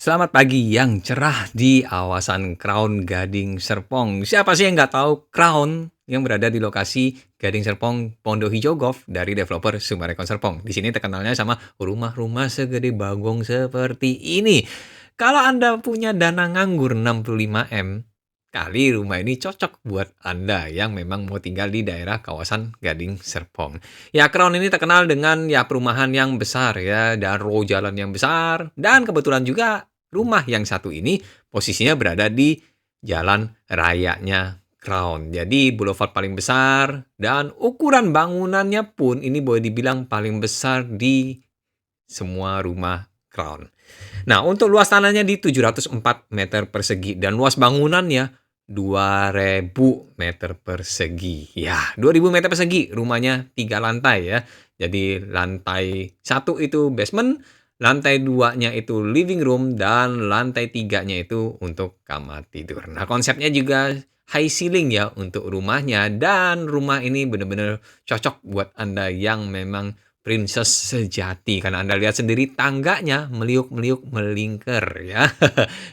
Selamat pagi yang cerah di kawasan Crown Gading Serpong. Siapa sih yang nggak tahu Crown yang berada di lokasi Gading Serpong, Pondok Hijau Golf dari developer Summarecon Serpong. Di sini terkenalnya sama rumah-rumah segede bagong seperti ini. Kalau Anda punya dana nganggur 65 M, kali rumah ini cocok buat Anda yang memang mau tinggal di daerah kawasan Gading Serpong. Ya, Crown ini terkenal dengan ya perumahan yang besar ya dan row jalan yang besar dan kebetulan juga rumah yang satu ini posisinya berada di jalan rayanya Crown. Jadi boulevard paling besar dan ukuran bangunannya pun ini boleh dibilang paling besar di semua rumah Crown. Nah, untuk luas tanahnya di 704 meter persegi dan luas bangunannya 2000 meter persegi. Ya, 2000 meter persegi, rumahnya 3 lantai ya. Jadi lantai 1 itu basement, lantai 2-nya itu living room, dan lantai 3-nya itu untuk kamar tidur. Nah, konsepnya juga high ceiling ya untuk rumahnya, dan rumah ini benar-benar cocok buat Anda yang memang princess sejati, karena Anda lihat sendiri tangganya meliuk-meliuk melingkar ya.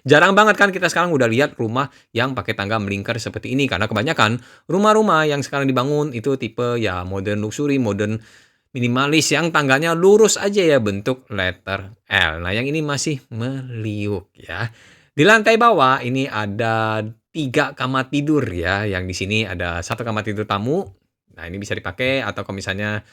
Jarang banget kan kita sekarang udah lihat rumah yang pakai tangga melingkar seperti ini, karena kebanyakan rumah-rumah yang sekarang dibangun itu tipe ya modern luxury, modern minimalis yang tangganya lurus aja ya bentuk letter L. Nah, yang ini masih meliuk ya. Di lantai bawah ini ada 3 kamar tidur ya, yang di sini ada 1 kamar tidur tamu. Nah, ini bisa dipakai atau kalau misalnya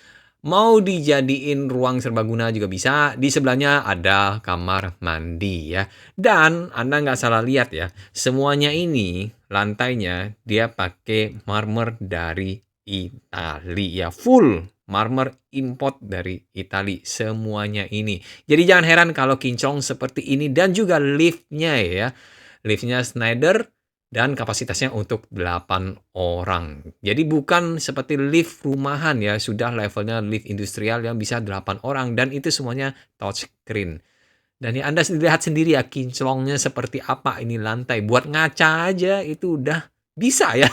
mau dijadiin ruang serbaguna juga bisa. Di sebelahnya ada kamar mandi ya. Dan Anda nggak salah lihat ya, semuanya ini lantainya dia pakai marmer dari Italia ya. Full marmer import dari Italia semuanya ini. Jadi jangan heran kalau kinclong seperti ini, dan juga liftnya ya. Liftnya Schneider dan kapasitasnya untuk 8 orang. Jadi bukan seperti lift rumahan ya, sudah levelnya lift industrial yang bisa 8 orang, dan itu semuanya touchscreen. Dan ya Anda lihat sendiri ya kinclongnya seperti apa, ini lantai. Buat ngaca aja itu udah bisa ya.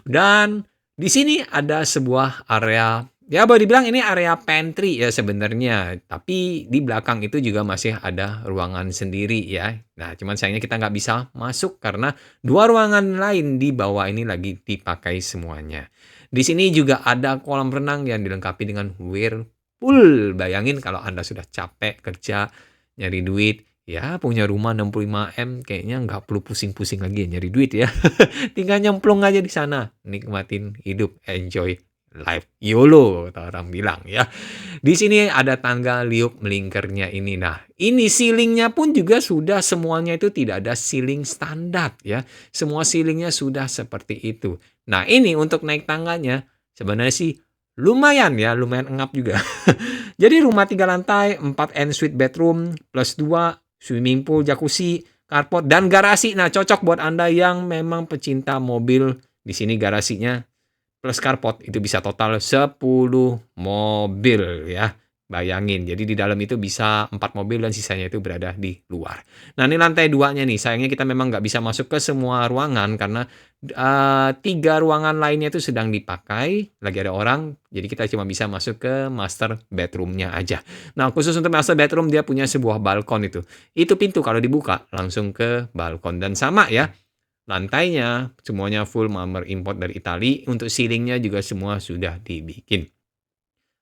Dan di sini ada sebuah area, ya boleh dibilang ini area pantry ya sebenarnya. Tapi di belakang itu juga masih ada ruangan sendiri ya. Nah, cuman sayangnya kita nggak bisa masuk karena 2 ruangan lain di bawah ini lagi dipakai semuanya. Di sini juga ada kolam renang yang dilengkapi dengan whirlpool. Bayangin kalau Anda sudah capek kerja, nyari duit, ya punya rumah 65 M kayaknya nggak perlu pusing-pusing lagi ya nyari duit ya. Tinggal nyemplung aja di sana, nikmatin hidup, enjoy life, YOLO kata orang bilang ya. Di sini ada tangga liuk melingkarnya ini. Nah, ini ceilingnya pun juga sudah semuanya itu tidak ada ceiling standar ya. Semua ceilingnya sudah seperti itu. Nah, ini untuk naik tangganya sebenarnya sih lumayan ya, lumayan engap juga. Jadi rumah 3 lantai, 4 ensuite bedroom, plus 2 swimming pool, jacuzzi, carport, dan garasi. Nah, cocok buat Anda yang memang pecinta mobil. Di sini garasinya plus carport itu bisa total 10 mobil ya. Bayangin, jadi di dalam itu bisa 4 mobil dan sisanya itu berada di luar. Nah, ini lantai 2-nya nih, sayangnya kita memang nggak bisa masuk ke semua ruangan karena 3 ruangan lainnya itu sedang dipakai, lagi ada orang, jadi kita cuma bisa masuk ke master bedroom-nya aja. Nah, khusus untuk master bedroom dia punya sebuah balkon itu. Itu pintu kalau dibuka langsung ke balkon, dan sama ya, lantainya semuanya full marmer import dari Italia, untuk ceilingnya juga semua sudah dibikin.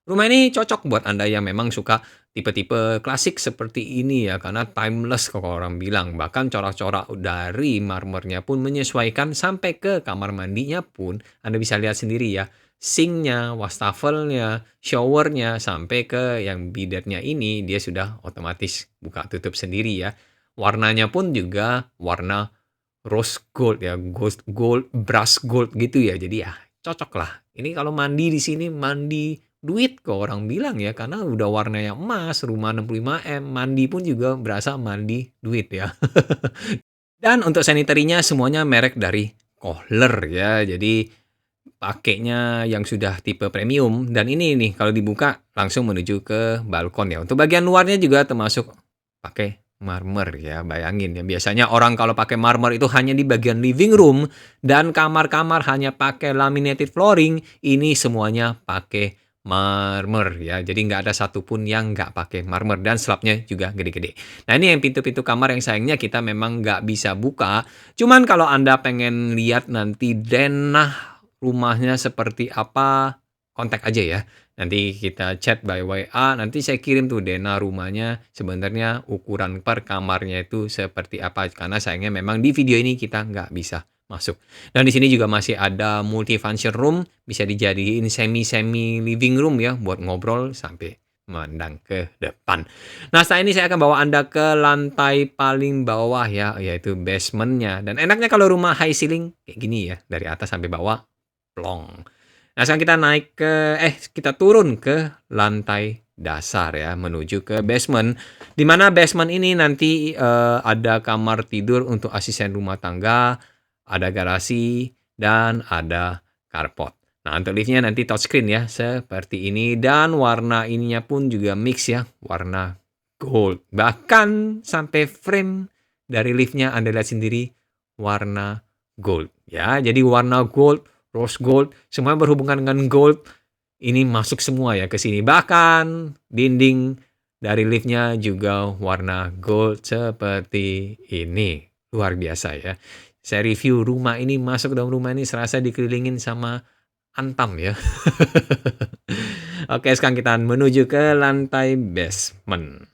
Rumah ini cocok buat Anda yang memang suka tipe-tipe klasik seperti ini ya, karena timeless kalau orang bilang. Bahkan corak-corak dari marmernya pun menyesuaikan sampai ke kamar mandinya pun Anda bisa lihat sendiri ya. Sinknya, wastafelnya, showernya, sampai ke yang bidetnya ini dia sudah otomatis buka tutup sendiri ya. Warnanya pun juga warna rose gold ya, gold, brush gold gitu ya. Jadi ya cocok lah. Ini kalau mandi di sini mandi duit kok orang bilang ya, karena udah warnanya emas, rumah 65 M, mandi pun juga berasa mandi duit ya. Dan untuk sanitary-nya semuanya merek dari Kohler ya. Jadi pakainya yang sudah tipe premium, dan ini nih kalau dibuka langsung menuju ke balkon ya. Untuk bagian luarnya juga termasuk pakai marmer ya. Bayangin ya, biasanya orang kalau pakai marmer itu hanya di bagian living room dan kamar-kamar hanya pakai laminated flooring, ini semuanya pakai marmer ya. Jadi nggak ada satupun yang nggak pakai marmer dan slabnya juga gede-gede. Nah ini yang pintu-pintu kamar yang sayangnya kita memang nggak bisa buka. Cuman kalau Anda pengen lihat nanti denah rumahnya seperti apa, kontak aja ya. Nanti kita chat by WA, nanti saya kirim tuh denah rumahnya sebenarnya ukuran per kamarnya itu seperti apa. Karena sayangnya memang di video ini kita nggak bisa masuk. Dan di sini juga masih ada multifunction room, bisa dijadiin semi-semi living room ya, buat ngobrol sampai memandang ke depan. Nah, setelah ini saya akan bawa Anda ke lantai paling bawah ya, yaitu basement-nya. Dan enaknya kalau rumah high ceiling kayak gini ya, dari atas sampai bawah, plong. Nah, sekarang kita turun ke lantai dasar ya, menuju ke basement. Di mana basement ini nanti ada kamar tidur untuk asisten rumah tangga, ada garasi, dan ada carport. Nah, untuk liftnya nanti touchscreen ya, seperti ini. Dan warna ininya pun juga mix ya, warna gold. Bahkan sampai frame dari liftnya Anda lihat sendiri, warna gold. Ya, jadi warna gold, rose gold, semua berhubungan dengan gold. Ini masuk semua ya ke sini. Bahkan dinding dari liftnya juga warna gold seperti ini. Luar biasa ya. Saya review rumah ini, masuk ke dalam rumah ini serasa dikelilingin sama Antam ya. Oke, sekarang kita menuju ke lantai basement.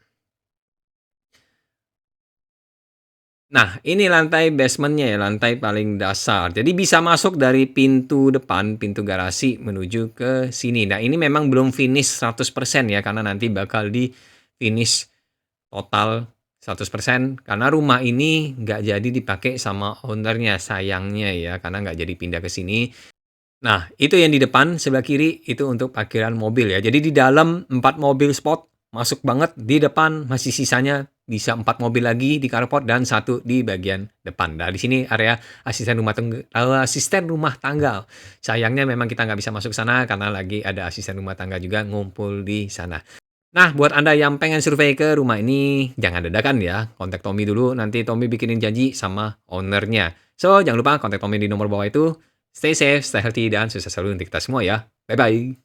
Nah, ini lantai basement-nya ya, lantai paling dasar. Jadi bisa masuk dari pintu depan, pintu garasi menuju ke sini. Nah, ini memang belum finish 100% ya, karena nanti bakal di-finish total 100% karena rumah ini nggak jadi dipakai sama owner-nya, sayangnya ya, karena nggak jadi pindah ke sini. Nah, itu yang di depan sebelah kiri itu untuk parkiran mobil ya. Jadi di dalam 4 mobil spot masuk banget, di depan masih sisanya bisa 4 mobil lagi di carport dan 1 di bagian depan. Nah, di sini area asisten rumah tangga. Sayangnya memang kita nggak bisa masuk sana karena lagi ada asisten rumah tangga juga ngumpul di sana. Nah, buat Anda yang pengen survei ke rumah ini, jangan dadakan ya. Kontak Tommy dulu, nanti Tommy bikinin janji sama owner-nya. So, jangan lupa kontak Tommy di nomor bawah itu. Stay safe, stay healthy, dan sukses selalu untuk kita semua ya. Bye-bye.